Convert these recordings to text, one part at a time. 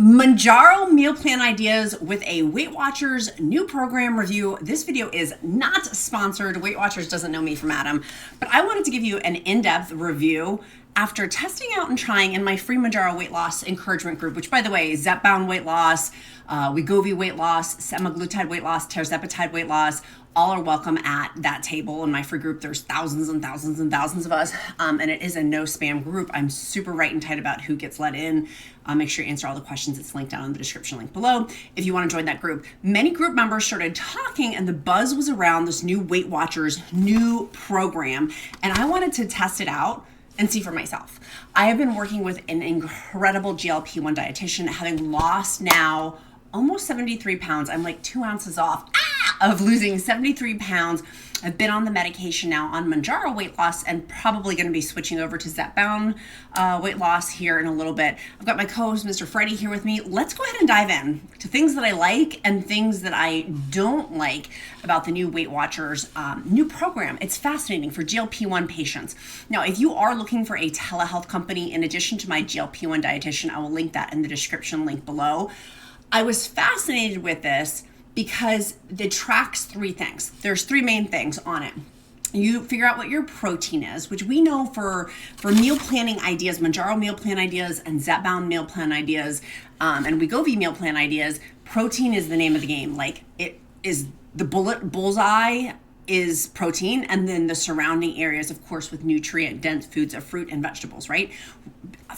Mounjaro meal plan ideas with a Weight Watchers new program review. This video is not sponsored. Weight Watchers doesn't know me from Adam, but I wanted to give you an in-depth review after testing out and trying in my free Mounjaro weight loss encouragement group, which by the way, ZEPBOUND weight loss, WEGOVY weight loss, semaglutide weight loss, tirzepatide weight loss, all are welcome at that table in my free group. There's thousands and thousands and thousands of us, and it is a no spam group. I'm super right and tight about who gets let in. Make sure you answer all the questions. It's linked down in the description link below if you want to join that group. Many group members started talking and the buzz was around this new Weight Watchers new program, and I wanted to test it out and see for myself. I have been working with an incredible GLP-1 dietitian, having lost now almost 73 pounds. I'm like 2 ounces off of losing 73 pounds. I've been on the medication now on Mounjaro weight loss and probably going to be switching over to ZEPBOUND weight loss here in a little bit. I've got my co-host, Mr. Freddie, here with me. Let's go ahead and dive in to things that I like and things that I don't like about the new Weight Watchers new program. It's fascinating for GLP-1 patients. Now, if you are looking for a telehealth company, in addition to my GLP-1 dietitian, I will link that in the description link below. I was fascinated with this because it tracks three things. There's three main things on it. You figure out what your protein is, which we know for meal planning ideas, Mounjaro meal plan ideas and ZEPBOUND meal plan ideas, and WEGOVY meal plan ideas, protein is the name of the game. Like, it is the bullseye is protein, and then the surrounding areas, of course, with nutrient dense foods of fruit and vegetables, right?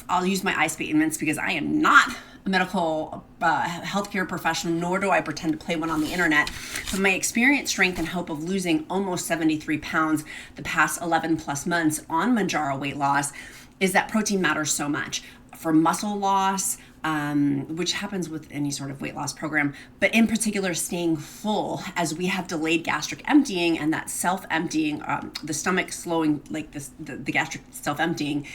I'll use my I statements because I am not a medical healthcare professional, nor do I pretend to play one on the internet. But my experience, strength, and hope of losing almost 73 pounds the past 11 plus months on Mounjaro weight loss is that protein matters so much for muscle loss, which happens with any sort of weight loss program, but in particular staying full as we have delayed gastric emptying, and that self-emptying, the stomach slowing, like this, the gastric self-emptying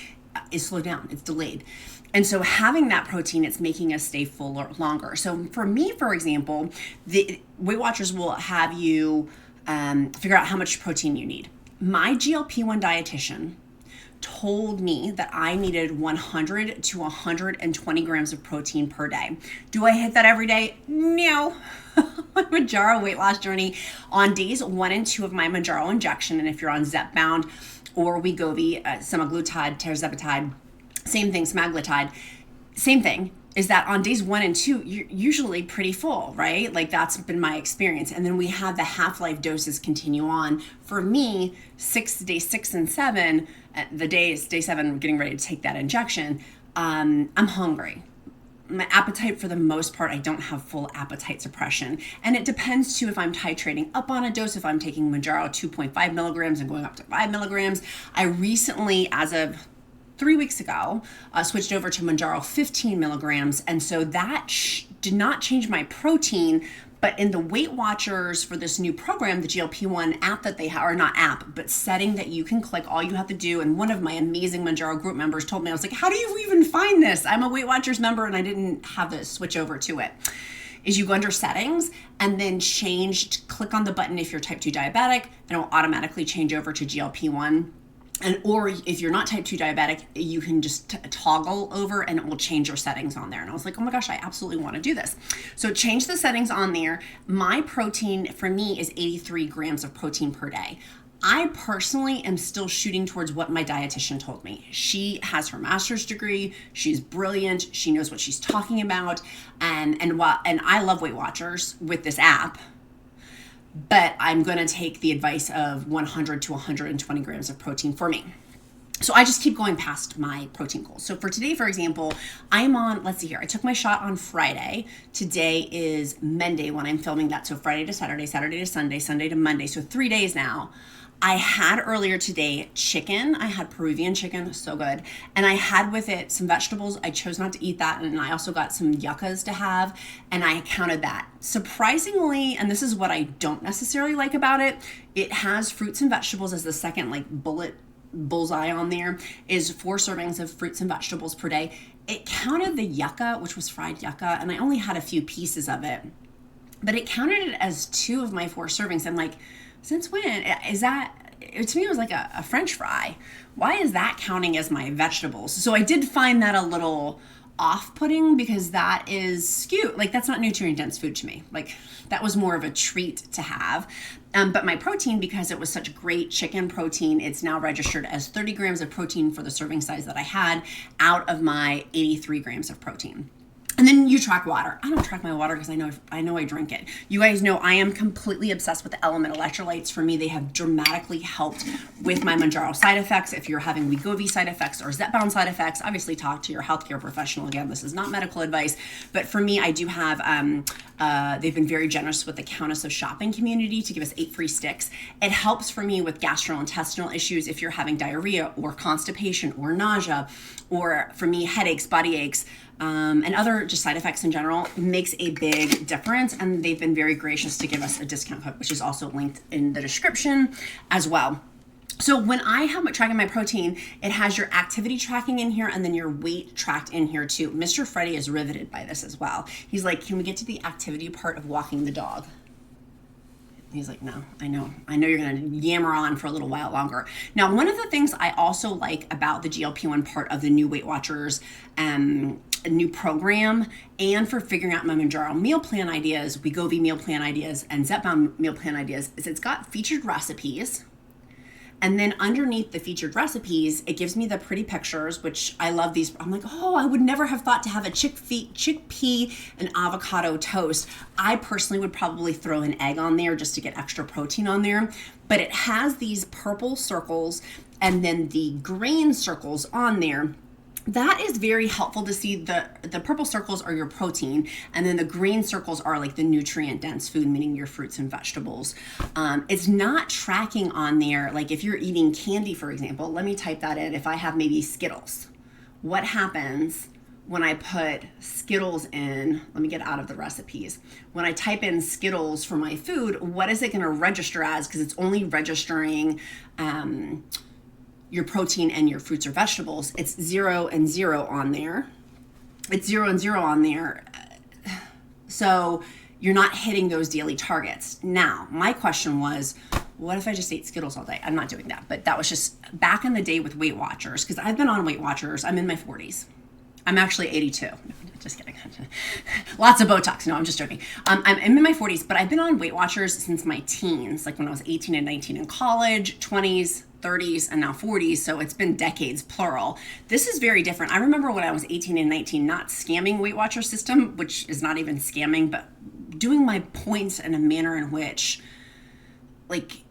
is slowed down, it's delayed. And so having that protein, it's making us stay fuller longer. So for me, for example, the Weight Watchers will have you figure out how much protein you need. My GLP-1 dietitian told me that I needed 100 to 120 grams of protein per day. Do I hit that every day? No. My Mounjaro weight loss journey, on days 1 and 2 of my Mounjaro injection, and if you're on ZEPBOUND or WEGOVY, semaglutide, tirzepatide, same thing, semaglutide, same thing, is that on days 1 and 2, you're usually pretty full, right? Like, that's been my experience. And then we have the half-life doses continue on. For me, day 6 and 7, day 7, getting ready to take that injection, I'm hungry. My appetite, for the most part, I don't have full appetite suppression. And it depends too if I'm titrating up on a dose, if I'm taking Mounjaro 2.5 milligrams and going up to 5 milligrams. I recently, as of 3 weeks ago, switched over to Mounjaro 15 milligrams. And so that did not change my protein, but in the Weight Watchers for this new program, the GLP-1 app that they have, or not app, but setting that you can click, all you have to do, and one of my amazing Mounjaro group members told me, I was like, how do you even find this? I'm a Weight Watchers member and I didn't have to switch over to it. Is you go under settings and then click on the button if you're type 2 diabetic, and it will automatically change over to GLP-1. Or if you're not type 2 diabetic, you can just toggle over and it will change your settings on there. And I was like, oh my gosh, I absolutely want to do this. So change the settings on there. My protein for me is 83 grams of protein per day. I personally am still shooting towards what my dietitian told me. She has her master's degree. She's brilliant. She knows what she's talking about. And I love Weight Watchers with this app, but I'm going to take the advice of 100 to 120 grams of protein for me. So I just keep going past my protein goals. So for today, for example, I'm on, let's see here, I took my shot on Friday. Today is Monday when I'm filming that. So Friday to Saturday, Saturday to Sunday, Sunday to Monday. So 3 days now. I had earlier today chicken. I had Peruvian chicken, so good. And I had with it some vegetables. I chose not to eat that. And I also got some yuccas to have, and I counted that. Surprisingly, and this is what I don't necessarily like about it, it has fruits and vegetables as the second like bullseye on there, is 4 servings of fruits and vegetables per day. It counted the yucca, which was fried yucca, and I only had a few pieces of it, but it counted it as 2 of my 4 servings. I'm like, since when is that? To me, it was like a French fry. Why is that counting as my vegetables? So I did find that a little off-putting because that is skewed. Like, that's not nutrient-dense food to me. Like, that was more of a treat to have. But my protein, because it was such great chicken protein, it's now registered as 30 grams of protein for the serving size that I had out of my 83 grams of protein. And then you track water. I don't track my water because I know I drink it. You guys know I am completely obsessed with the LMNT electrolytes. For me, they have dramatically helped with my Mounjaro side effects. If you're having WEGOVY side effects or ZEPBOUND side effects, obviously talk to your healthcare professional. Again, this is not medical advice, but for me, I do have, they've been very generous with the Countess of shopping community to give us 8 free sticks. It helps for me with gastrointestinal issues if you're having diarrhea or constipation or nausea, or for me, headaches, body aches, and other just side effects in general. It makes a big difference, and they've been very gracious to give us a discount code, which is also linked in the description as well. So when I have tracking my protein, it has your activity tracking in here and then your weight tracked in here too. Mr. Freddie is riveted by this as well. He's like, can we get to the activity part of walking the dog? He's like, no, I know you're gonna yammer on for a little while longer. Now, one of the things I also like about the GLP-1 part of the new Weight Watchers new program, and for figuring out my Mounjaro meal plan ideas, WEGOVY meal plan ideas, and ZEPBOUND meal plan ideas, is it's got featured recipes. And then underneath the featured recipes, it gives me the pretty pictures, which I love these. I'm like, oh, I would never have thought to have a chickpea and avocado toast. I personally would probably throw an egg on there just to get extra protein on there. But it has these purple circles and then the green circles on there. That is very helpful to see. The purple circles are your protein, and then the green circles are like the nutrient dense food, meaning your fruits and vegetables. It's not tracking on there. Like if you're eating candy, for example, let me type that in. If I have maybe Skittles, what happens when I put Skittles in? Let me get out of the recipes. When I type in Skittles for my food, what is it going to register as? Because it's only registering your protein and your fruits or vegetables. It's 0 and 0 on there. It's 0 and 0 on there. So you're not hitting those daily targets. Now, my question was, what if I just ate Skittles all day? I'm not doing that, but that was just back in the day with Weight Watchers, because I've been on Weight Watchers. I'm in my 40s. I'm actually 82. Just kidding. Lots of Botox. No, I'm just joking. I'm in my 40s, but I've been on Weight Watchers since my teens, like when I was 18 and 19 in college, 20s, 30s, and now 40s. So it's been decades, plural. This is very different. I remember when I was 18 and 19, not scamming Weight Watcher system, which is not even scamming, but doing my points in a manner in which, like,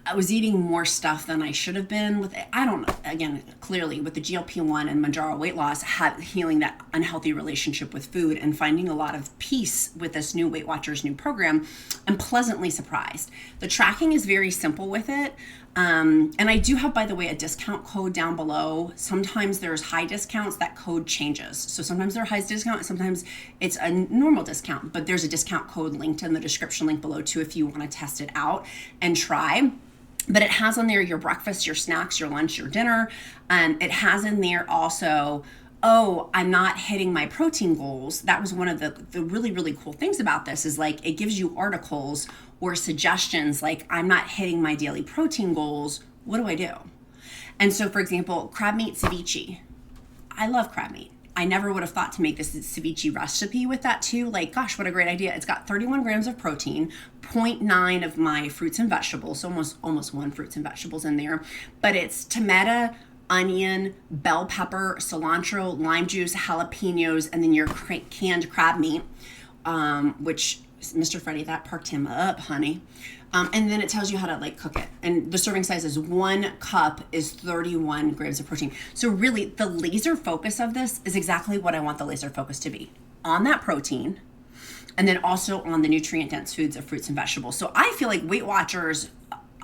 I was eating more stuff than I should have been with it. I don't know. Again, clearly with the GLP-1 and Mounjaro weight loss, healing that unhealthy relationship with food and finding a lot of peace with this new Weight Watchers new program, I'm pleasantly surprised. The tracking is very simple with it. And I do have, by the way, a discount code down below. Sometimes there's high discounts, that code changes. So sometimes they're highest discount, sometimes it's a normal discount, but there's a discount code linked in the description link below too if you want to test it out and try. But it has on there your breakfast, your snacks, your lunch, your dinner. It has in there also, oh, I'm not hitting my protein goals. That was one of the really, really cool things about this, is like it gives you articles or suggestions like, I'm not hitting my daily protein goals. What do I do? And so, for example, crab meat ceviche. I love crab meat. I never would have thought to make this ceviche recipe with that too. Like, gosh, what a great idea. It's got 31 grams of protein, 0.9 of my fruits and vegetables, so almost 1 fruits and vegetables in there. But it's tomato, onion, bell pepper, cilantro, lime juice, jalapenos, and then your canned crab meat, which Mr. Freddie, that perked him up, honey. And then it tells you how to like cook it. And the serving size is 1 cup is 31 grams of protein. So really the laser focus of this is exactly what I want the laser focus to be, on that protein, and then also on the nutrient dense foods of fruits and vegetables. So I feel like Weight Watchers,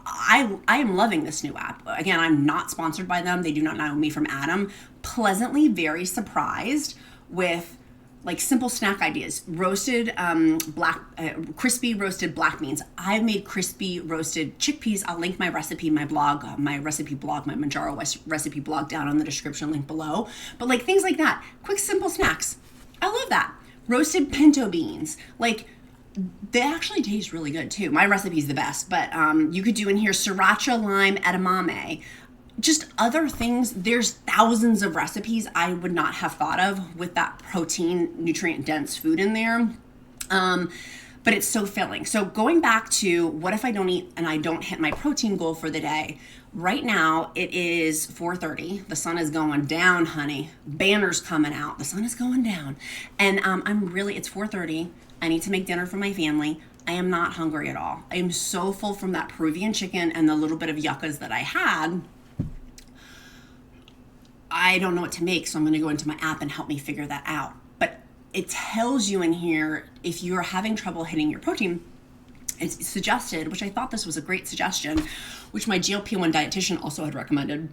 I am loving this new app. Again, I'm not sponsored by them. They do not know me from Adam. Pleasantly very surprised with like simple snack ideas. Roasted crispy roasted black beans. I've made crispy roasted chickpeas. I'll link my recipe in my blog, my Mounjaro recipe blog down on the description link below. But like things like that, quick simple snacks. I love that. Roasted pinto beans. Like they actually taste really good too. My recipe is the best, but you could do in here sriracha lime edamame. just other things. There's thousands of recipes I would not have thought of with that protein, nutrient dense food in there. But it's so filling. So going back to what if I don't eat and I don't hit my protein goal for the day? Right now it is 4:30. The sun is going down, honey. Banners coming out. The sun is going down. And it's 4:30. I need to make dinner for my family. I am not hungry at all. I am so full from that Peruvian chicken and the little bit of yuccas that I had. I don't know what to make, so I'm going to go into my app and help me figure that out. But it tells you in here, if you're having trouble hitting your protein, it's suggested, which I thought this was a great suggestion, which my GLP-1 dietitian also had recommended.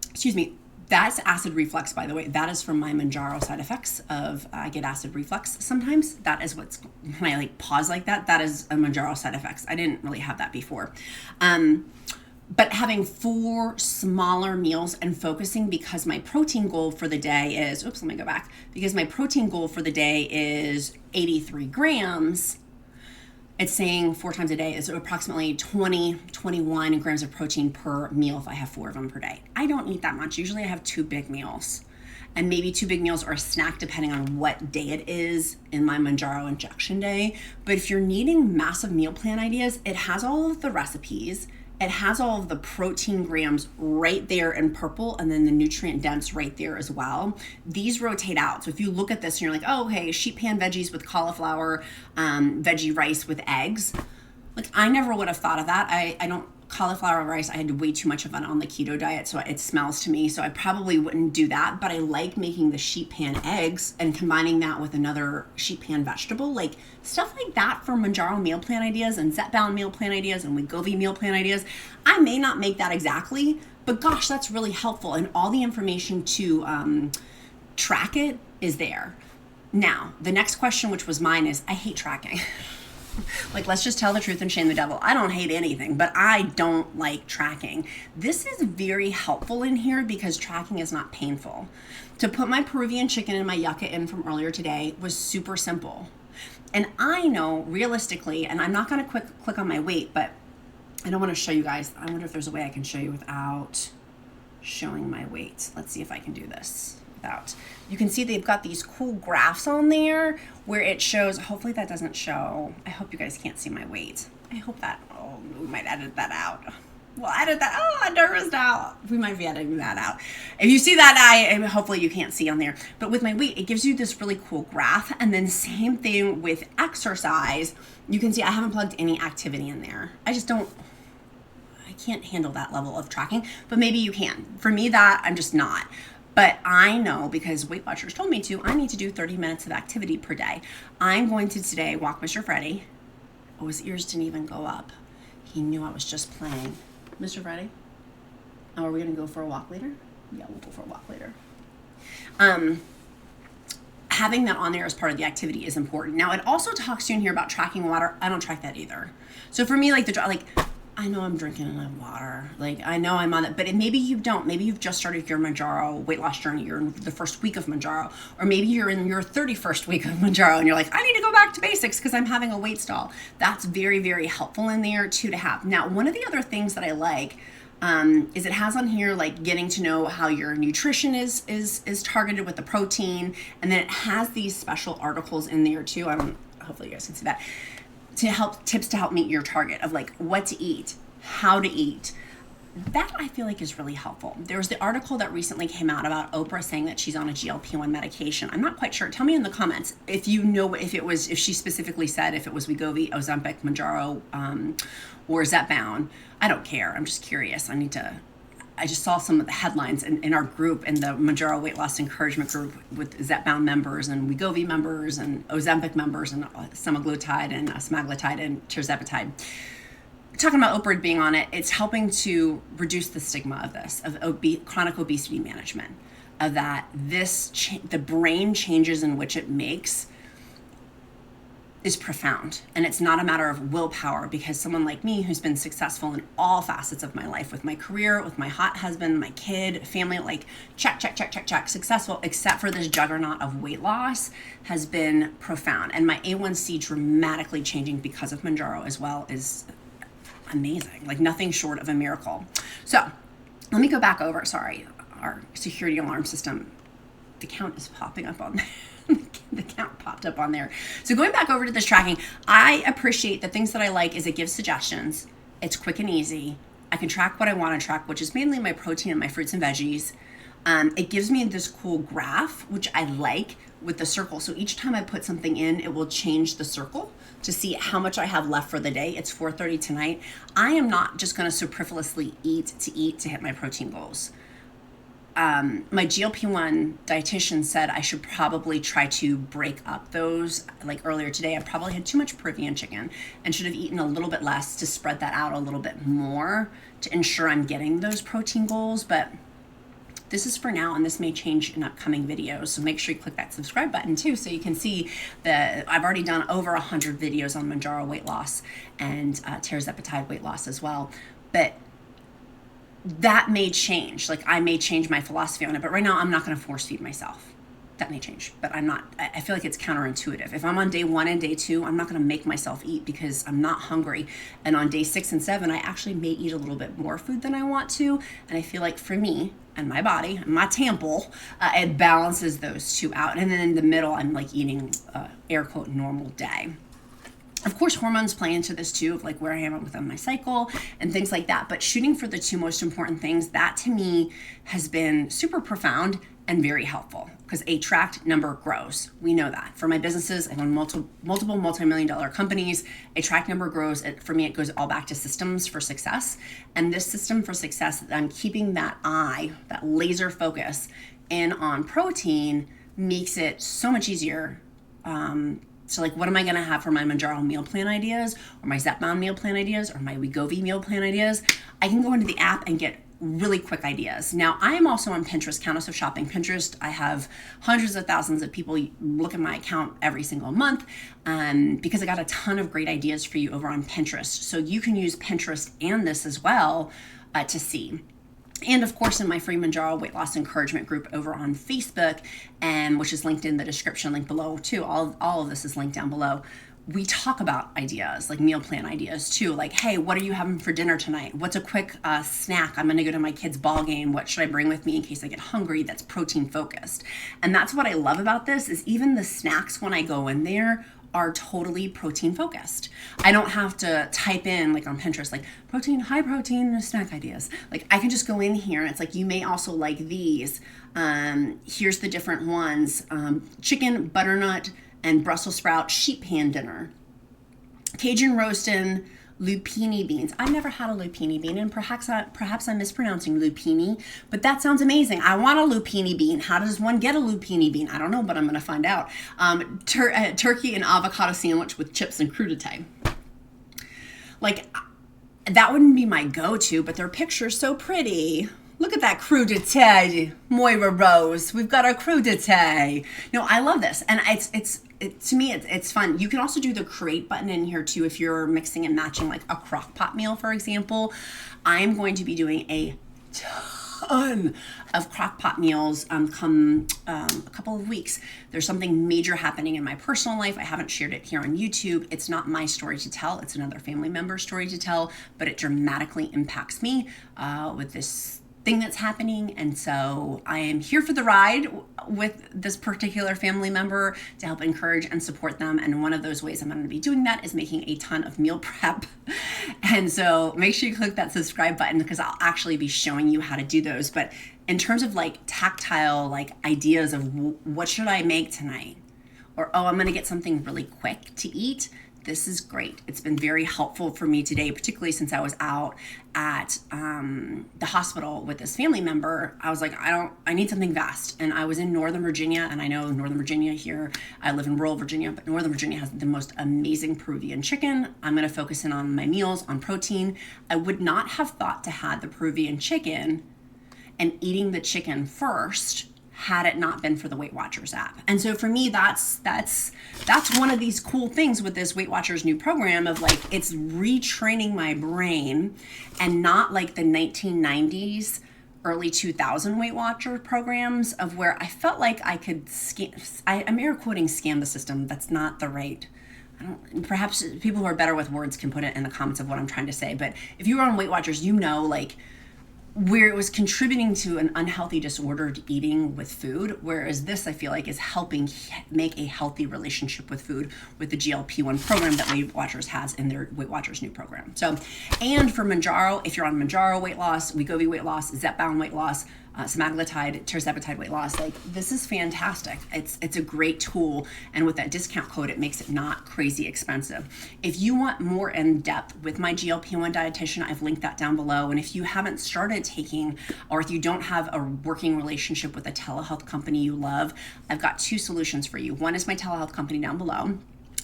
Excuse me. That's acid reflux, by the way. That is from my Mounjaro side effects of I get acid reflux sometimes. That is what's, when I like pause like that, that is a Mounjaro side effects. I didn't really have that before. But having 4 smaller meals and focusing, because my protein goal for the day is, let me go back, because my protein goal for the day is 83 grams, it's saying 4 times a day is approximately 21 grams of protein per meal if I have 4 of them per day. I don't eat that much. Usually I have 2 big meals, and maybe 2 big meals or a snack depending on what day it is in my Mounjaro injection day. But if you're needing massive meal plan ideas, it has all of the recipes. It has all of the protein grams right there in purple, and then the nutrient dense right there as well. These rotate out. So if you look at this and you're like, oh, okay, sheet pan veggies with cauliflower, veggie rice with eggs. Like, I never would have thought of that. I don't, cauliflower rice, I had way too much of it on the keto diet, so it smells to me, so I probably wouldn't do that. But I like making the sheet pan eggs and combining that with another sheet pan vegetable, like stuff like that for Mounjaro meal plan ideas and ZEPBOUND meal plan ideas and WEGOVY meal plan ideas. I may not make that exactly, but gosh, that's really helpful, and all the information to track it is there. Now, the next question, which was mine, is I hate tracking. Like, let's just tell the truth and shame the devil. I don't hate anything, but I don't like tracking. This is very helpful in here because tracking is not painful. To put my Peruvian chicken and my yucca in from earlier today was super simple. And I know realistically, and I'm not going to click on my weight, but I don't want to show you guys. I wonder if there's a way I can show you without showing my weight. Let's see if I can do this. You can see they've got these cool graphs on there where it shows, hopefully that doesn't show, I hope you guys can't see my weight. I hope that, oh, we might edit that out. We'll edit that, oh, I'm nervous now. We might be editing that out. If you see that, hopefully you can't see on there. But with my weight, it gives you this really cool graph. And then same thing with exercise. You can see I haven't plugged any activity in there. I can't handle that level of tracking, but maybe you can. For me, I'm just not. But I know, because Weight Watchers told me to, I need to do 30 minutes of activity per day. I'm going to today walk Mr. Freddy. Oh, his ears didn't even go up. He knew I was just playing. Mr. Freddy? Oh, are we going to go for a walk later? Yeah, we'll go for a walk later. Having that on there as part of the activity is important. Now, it also talks to you in here about tracking water. I don't track that either. So for me, I know I'm drinking enough water. I know I'm on it, but maybe you don't. Maybe you've just started your Mounjaro weight loss journey. You're in the first week of Mounjaro, or maybe you're in your 31st week of Mounjaro and you're like, I need to go back to basics because I'm having a weight stall. That's very, very helpful in there too to have. Now, one of the other things that I like is it has on here getting to know how your nutrition is targeted with the protein, and then it has these special articles in there too. Hopefully you guys can see that. Tips to help meet your target of what to eat, how to eat. That I feel like is really helpful. There was the article that recently came out about Oprah saying that she's on a GLP-1 medication. I'm not quite sure. Tell me in the comments if you know if she specifically said if it was WEGOVY, Ozempic, Mounjaro, or ZEPBOUND. I don't care. I'm just curious. I just saw some of the headlines in our group, in the Mounjaro Weight Loss Encouragement group, with ZEPBOUND members and WEGOVY members and Ozempic members and semaglutide and semaglutide and tirzepatide. Talking about Oprah being on it, it's helping to reduce the stigma of this, of chronic obesity management, of that the brain changes in which it makes is profound. And it's not a matter of willpower, because someone like me who's been successful in all facets of my life, with my career, with my hot husband, my kid, family, check, successful, except for this juggernaut of weight loss, has been profound. And my A1C dramatically changing because of Mounjaro as well is amazing, nothing short of a miracle. So let me go back over. Sorry, our security alarm system, the count is popping up on there. The count popped up on there. So going back over to this tracking, I appreciate the things that I like is it gives suggestions. It's quick and easy. I can track what I want to track, which is mainly my protein and my fruits and veggies. It gives me this cool graph, which I like, with the circle. So each time I put something in, it will change the circle to see how much I have left for the day. It's 4:30 tonight. I am not just going to superfluously eat to hit my protein goals. My GLP-1 dietitian said I should probably try to break up those. Like earlier today, I probably had too much Peruvian chicken and should have eaten a little bit less to spread that out a little bit more to ensure I'm getting those protein goals. But this is for now, and this may change in upcoming videos. So make sure you click that subscribe button too, so you can see that I've already done over 100 videos on Mounjaro weight loss and tirzepatide weight loss as well. But that may change. Like I may change my philosophy on it, but right now I'm not going to force feed myself. That may change, but I'm not. I feel like it's counterintuitive. If I'm on day 1 and day 2, I'm not going to make myself eat because I'm not hungry. And on day 6 and 7, I actually may eat a little bit more food than I want to. And I feel like for me and my body and my temple, it balances those two out. And then in the middle, I'm like eating air quote normal day. Of course, hormones play into this too, of like where I am within my cycle and things like that. But shooting for the 2 most important things, that to me has been super profound and very helpful because a tracked number grows. We know that. For my businesses, I own multiple multi-million-dollar companies. A tracked number grows. For me, it goes all back to systems for success. And this system for success, I'm keeping that eye, that laser focus in on protein makes it so much easier. So like, what am I going to have for my Mounjaro meal plan ideas or my ZEPBOUND meal plan ideas or my WEGOVY meal plan ideas? I can go into the app and get really quick ideas. Now, I am also on Pinterest, Countess of Shopping Pinterest. I have hundreds of thousands of people look at my account every single month because I got a ton of great ideas for you over on Pinterest. So you can use Pinterest and this as well to see. And of course, in my free Mounjaro weight loss encouragement group over on Facebook, which is linked in the description link below too. All of this is linked down below. We talk about ideas, like meal plan ideas too. Like, hey, what are you having for dinner tonight? What's a quick snack? I'm gonna go to my kid's ball game. What should I bring with me in case I get hungry? That's protein focused. And that's what I love about this is even the snacks when I go in there are totally protein focused. I don't have to type in like on Pinterest, like protein, high protein snack ideas. Like I can just go in here and it's like, you may also like these. Here's the different ones. Chicken, butternut, and Brussels sprout sheet pan dinner. Cajun roastin', lupini beans. I've never had a lupini bean, and perhaps I'm mispronouncing lupini, but that sounds amazing. I want a lupini bean. How does one get a lupini bean? I don't know, but I'm gonna find out. Turkey and avocado sandwich with chips and crudité. Like, that wouldn't be my go-to, but their picture's so pretty. Look at that crudité, Moira Rose. We've got our crudité. No, I love this, and to me, it's fun. You can also do the create button in here too if you're mixing and matching like a crock pot meal, for example. I'm going to be doing a ton of crock pot meals come a couple of weeks. There's something major happening in my personal life. I haven't shared it here on YouTube. It's not my story to tell. It's another family member's story to tell, but it dramatically impacts me with this thing that's happening. And so I am here for the ride with this particular family member to help encourage and support them. And one of those ways I'm going to be doing that is making a ton of meal prep. And so make sure you click that subscribe button because I'll actually be showing you how to do those. But in terms of like tactile, like ideas of what should I make tonight? Or, oh, I'm going to get something really quick to eat. This is great. It's been very helpful for me today, particularly since I was out at the hospital with this family member. I was like, I need something fast. And I was in Northern Virginia, and I know Northern Virginia here, I live in rural Virginia, but Northern Virginia has the most amazing Peruvian chicken. I'm gonna focus in on my meals, on protein. I would not have thought to have the Peruvian chicken and eating the chicken first had it not been for the Weight Watchers app. And so for me, that's one of these cool things with this Weight Watchers new program of like, it's retraining my brain and not like the 1990s, early 2000 Weight Watcher programs of where I felt like I could I'm air quoting scam the system. That's not the right, perhaps people who are better with words can put it in the comments of what I'm trying to say. But if you were on Weight Watchers, you know, like where it was contributing to an unhealthy disordered eating with food, whereas this I feel like is helping make a healthy relationship with food with the GLP-1 program that Weight Watchers has in their Weight Watchers new program. So, and for Mounjaro, if you're on Mounjaro weight loss, WEGOVY weight loss, ZEPBOUND weight loss, semaglutide, tirzepatide weight loss, like this is fantastic. It's a great tool, and with that discount code, it makes it not crazy expensive. If you want more in depth with my GLP-1 dietitian, I've linked that down below. And if you haven't started taking, or if you don't have a working relationship with a telehealth company you love, I've got two solutions for you. One is my telehealth company down below.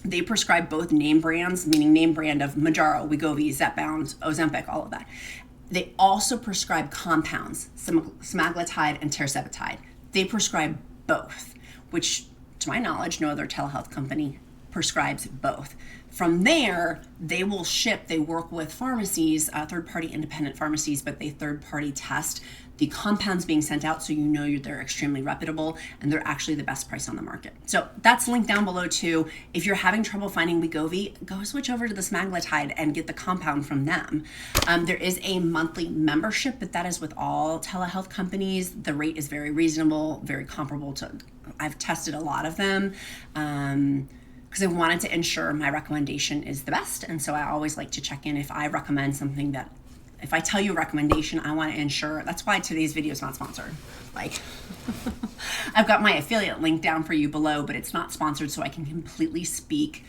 They prescribe both name brands, meaning name brand of Mounjaro, WEGOVY, ZEPBOUND, Ozempic, all of that. They also prescribe compounds, semaglutide and tirzepatide. They prescribe both, which to my knowledge, no other telehealth company prescribes both. From there, they will ship, they work with pharmacies, third-party independent pharmacies, but they third-party test the compounds being sent out so you know they're extremely reputable and they're actually the best price on the market. So that's linked down below too. If you're having trouble finding WEGOVY, go switch over to the semaglutide and get the compound from them. There is a monthly membership, but that is with all telehealth companies. The rate is very reasonable, very comparable to, I've tested a lot of them. Because I wanted to ensure my recommendation is the best. And so I always like to check in if I recommend something that, if I tell you a recommendation, I want to ensure, that's why today's video is not sponsored. Like, I've got my affiliate link down for you below, but it's not sponsored, so I can completely speak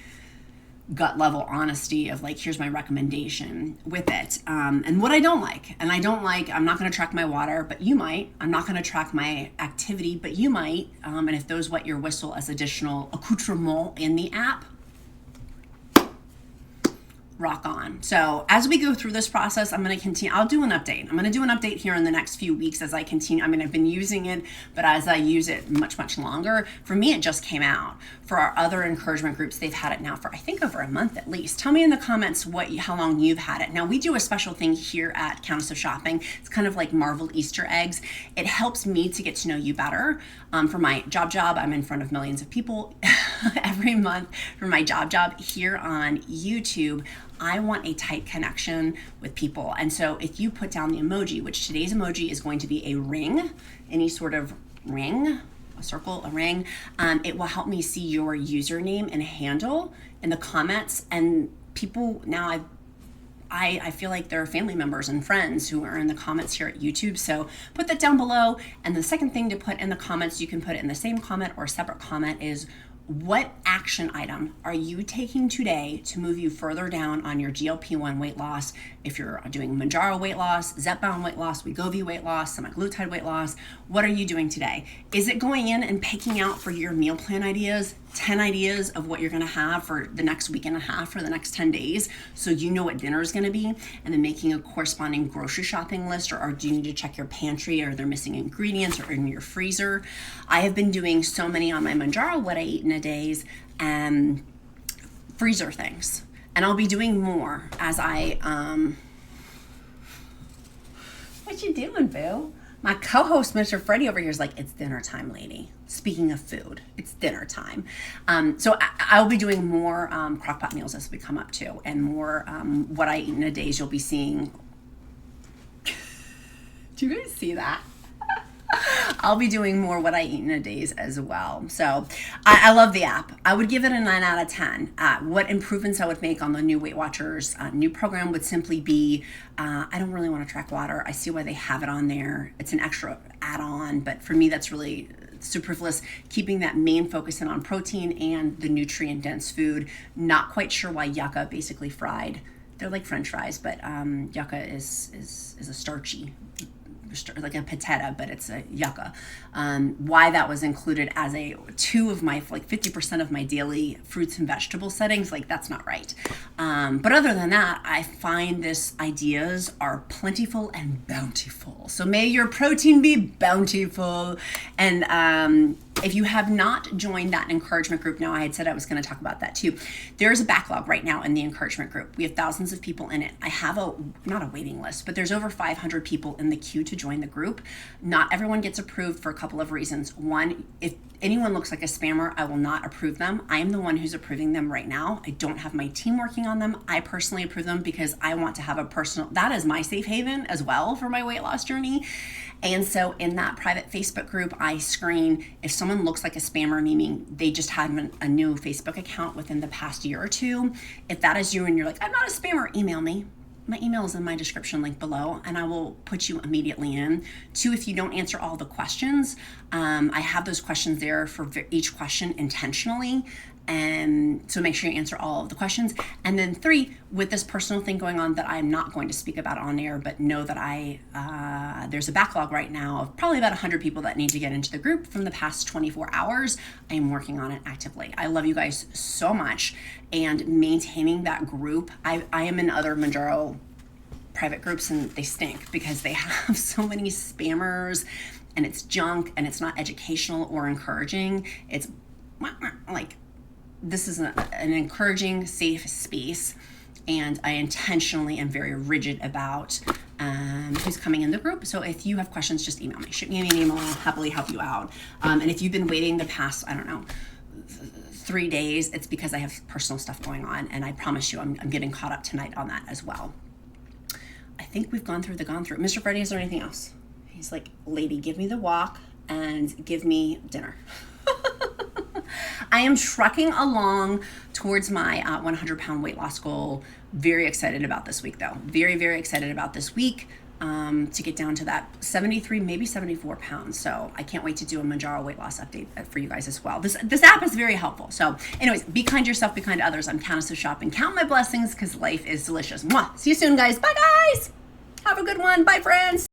gut level honesty of like, here's my recommendation with it. And what I don't like, and I don't like, I'm not going to track my water, but you might. I'm not going to track my activity, but you might. And if those wet your whistle as additional accoutrement in the app, rock on. So as we go through this process, I'm going to continue. I'll do an update. I'm going to do an update here in the next few weeks as I continue. I mean, I've been using it, but as I use it much, much longer, for me, it just came out. For our other encouragement groups, they've had it now for, I think, over a month at least. Tell me in the comments how long you've had it. Now, we do a special thing here at Countess of Shopping. It's kind of like Marvel Easter eggs. It helps me to get to know you better. For my job, I'm in front of millions of people every month. For my job here on YouTube, I want a tight connection with people. And so if you put down the emoji, which today's emoji is going to be a ring, any sort of ring, a circle, a ring, it will help me see your username and handle in the comments. And people now, I feel like there are family members and friends who are in the comments here at YouTube. So put that down below. And the second thing to put in the comments, you can put it in the same comment or a separate comment, is what action item are you taking today to move you further down on your GLP-1 weight loss? If you're doing Mounjaro weight loss, ZEPBOUND weight loss, WEGOVY weight loss, semaglutide weight loss, what are you doing today? Is it going in and picking out for your meal plan ideas, 10 ideas of what you're gonna have for the next week and a half, for the next 10 days, so you know what dinner is gonna be, and then making a corresponding grocery shopping list, or do you need to check your pantry, or they're missing ingredients, or in your freezer? I have been doing so many on my Mounjaro what I eat in a day's freezer things, and I'll be doing more as I, what you doing, boo? My co-host, Mr. Freddie over here, is like, it's dinner time, lady. Speaking of food, it's dinner time. So I'll be doing more crockpot meals as we come up to, and more what I eat in a days you'll be seeing. Do you guys see that? I'll be doing more what I eat in a days as well. So I love the app. I would give it a 9 out of 10. What improvements I would make on the new Weight Watchers new program would simply be, I don't really want to track water. I see why they have it on there. It's an extra add-on, but for me, that's really superfluous. Keeping that main focus in on protein and the nutrient-dense food. Not quite sure why yucca, basically fried. They're like French fries, but yucca is a starchy, like a patata, but it's a yucca. Why that was included as a 50% of my daily fruits and vegetable settings, like that's not right. But other than that, I find this ideas are plentiful and bountiful. So may your protein be bountiful. And If you have not joined that encouragement group, now I had said I was going to talk about that too. There's a backlog right now in the encouragement group. We have thousands of people in it. I have not a waiting list, but there's over 500 people in the queue to join the group. Not everyone gets approved for a couple of reasons. One, if anyone looks like a spammer, I will not approve them. I am the one who's approving them right now. I don't have my team working on them. I personally approve them because I want to have a personal, that is my safe haven as well for my weight loss journey. And so in that private Facebook group, I screen if someone looks like a spammer, meaning they just had a new Facebook account within the past year or two. If that is you and you're like, I'm not a spammer, email me. My email is in my description link below, and I will put you immediately in. Two, if you don't answer all the questions, I have those questions there for each question intentionally. And so make sure you answer all of the questions. And then three, with this personal thing going on that I'm not going to speak about on air, but know that there's a backlog right now of probably about 100 people that need to get into the group from the past 24 hours. I am working on it actively. I love you guys so much. And maintaining that group, I am in other Mounjaro private groups and they stink because they have so many spammers and it's junk and it's not educational or encouraging. It's like, this is an encouraging, safe space, and I intentionally am very rigid about who's coming in the group. So if you have questions, just email me. Shoot me an email, I'll happily help you out. And if you've been waiting the past, 3 days, it's because I have personal stuff going on, and I promise you I'm getting caught up tonight on that as well. I think we've gone through. Mr. Freddie, is there anything else? He's like, lady, give me the walk and give me dinner. I am trucking along towards my 100-pound weight loss goal. Very excited about this week, though. Very, very excited about this week to get down to that 73, maybe 74 pounds. So I can't wait to do a Mounjaro weight loss update for you guys as well. This app is very helpful. So anyways, be kind to yourself, be kind to others. I'm Countess of Shopping. Count my blessings because life is delicious. Mwah. See you soon, guys. Bye, guys. Have a good one. Bye, friends.